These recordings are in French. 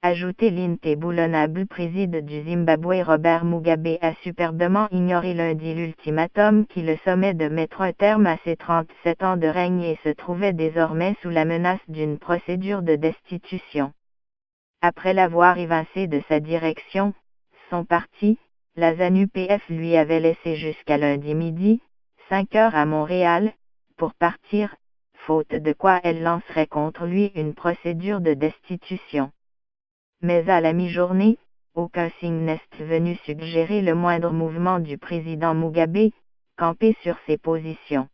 Ajouté l'inébulonnable président du Zimbabwe Robert Mugabe a superbement ignoré lundi l'ultimatum qui le sommait de mettre un terme à ses 37 ans de règne et se trouvait désormais sous la menace d'une procédure de destitution. Après l'avoir évincé de sa direction, son parti, la ZANU-PF lui avait laissé jusqu'à lundi midi, 5 heures à Montréal, pour partir, faute de quoi elle lancerait contre lui une procédure de destitution. Mais à la mi-journée, aucun signe n'est venu suggérer le moindre mouvement du président Mugabe, campé sur ses positions.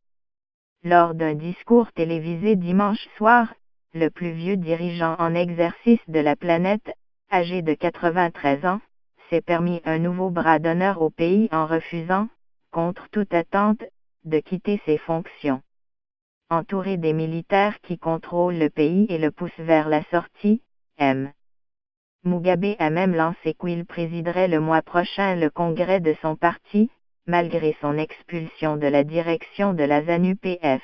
Lors d'un discours télévisé dimanche soir, le plus vieux dirigeant en exercice de la planète, âgé de 93 ans, s'est permis un nouveau bras d'honneur au pays en refusant, contre toute attente, de quitter ses fonctions. Entouré des militaires qui contrôlent le pays et le poussent vers la sortie, M. Mugabe a même lancé qu'il présiderait le mois prochain le congrès de son parti, malgré son expulsion de la direction de la ZANU-PF.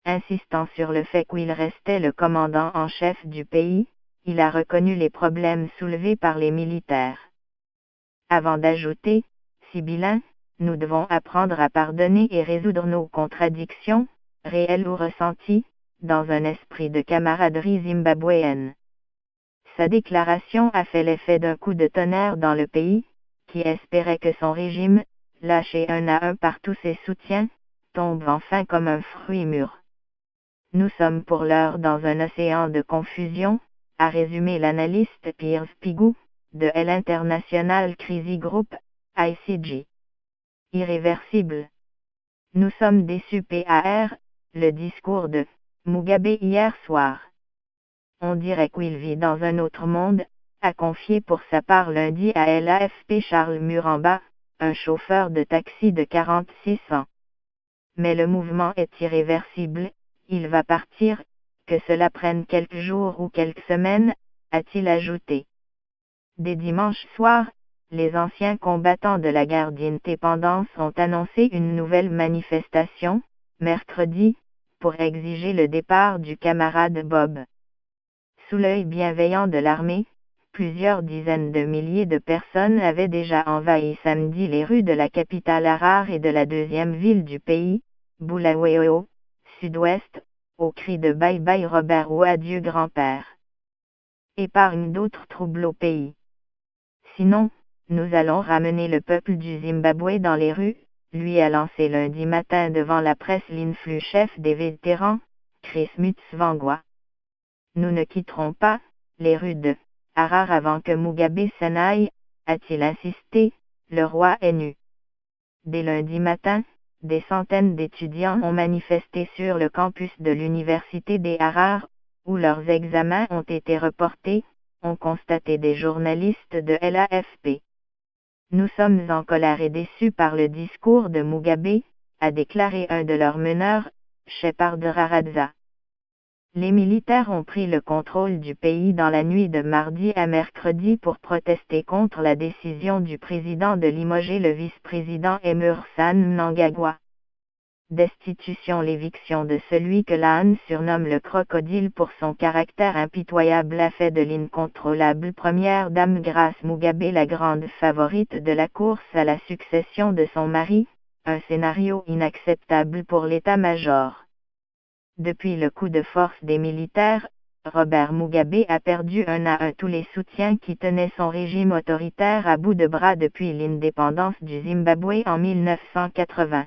Insistant sur le fait qu'il restait le commandant en chef du pays, il a reconnu les problèmes soulevés par les militaires. Avant d'ajouter, sibyllin, nous devons apprendre à pardonner et résoudre nos contradictions, réelles ou ressenties, dans un esprit de camaraderie zimbabwéenne. Sa déclaration a fait l'effet d'un coup de tonnerre dans le pays, qui espérait que son régime, lâché un à un par tous ses soutiens, tombe enfin comme un fruit mûr. Nous sommes pour l'heure dans un océan de confusion, a résumé l'analyste Piers Pigou, de l'International Crisis Group, ICG. Irréversible. Nous sommes déçus par le discours de Mugabe hier soir. On dirait qu'il vit dans un autre monde, a confié pour sa part lundi à l'AFP Charles Muramba, un chauffeur de taxi de 46 ans. Mais le mouvement est irréversible, il va partir, que cela prenne quelques jours ou quelques semaines, a-t-il ajouté. Dès dimanche soir, les anciens combattants de la guerre d'indépendance ont annoncé une nouvelle manifestation, mercredi, pour exiger le départ du camarade Bob. Sous l'œil bienveillant de l'armée, plusieurs dizaines de milliers de personnes avaient déjà envahi samedi les rues de la capitale Harare et de la deuxième ville du pays, Bulawayo, sud-ouest, au cri de Bye bye Robert ou Adieu grand-père. Épargne d'autres troubles au pays. Sinon, nous allons ramener le peuple du Zimbabwe dans les rues, lui a lancé lundi matin devant la presse l'influ-chef des vétérans, Chris Mutsvangwa. Nous ne quitterons pas les rues de Harare avant que Mugabe s'en aille, a-t-il insisté, le roi est nu. Dès lundi matin, des centaines d'étudiants ont manifesté sur le campus de l'université des Harare, où leurs examens ont été reportés, ont constaté des journalistes de l'AFP. Nous sommes en colère et déçus par le discours de Mugabe, a déclaré un de leurs meneurs, Shepard Raradza. Les militaires ont pris le contrôle du pays dans la nuit de mardi à mercredi pour protester contre la décision du président de limoger le vice-président Emmerson Mnangagwa. Destitution. L'éviction de celui que l'AN surnomme le crocodile pour son caractère impitoyable a fait de l'incontrôlable première dame Grace Mugabe la grande favorite de la course à la succession de son mari, un scénario inacceptable pour l'état-major. Depuis le coup de force des militaires, Robert Mugabe a perdu un à un tous les soutiens qui tenaient son régime autoritaire à bout de bras depuis l'indépendance du Zimbabwe en 1980.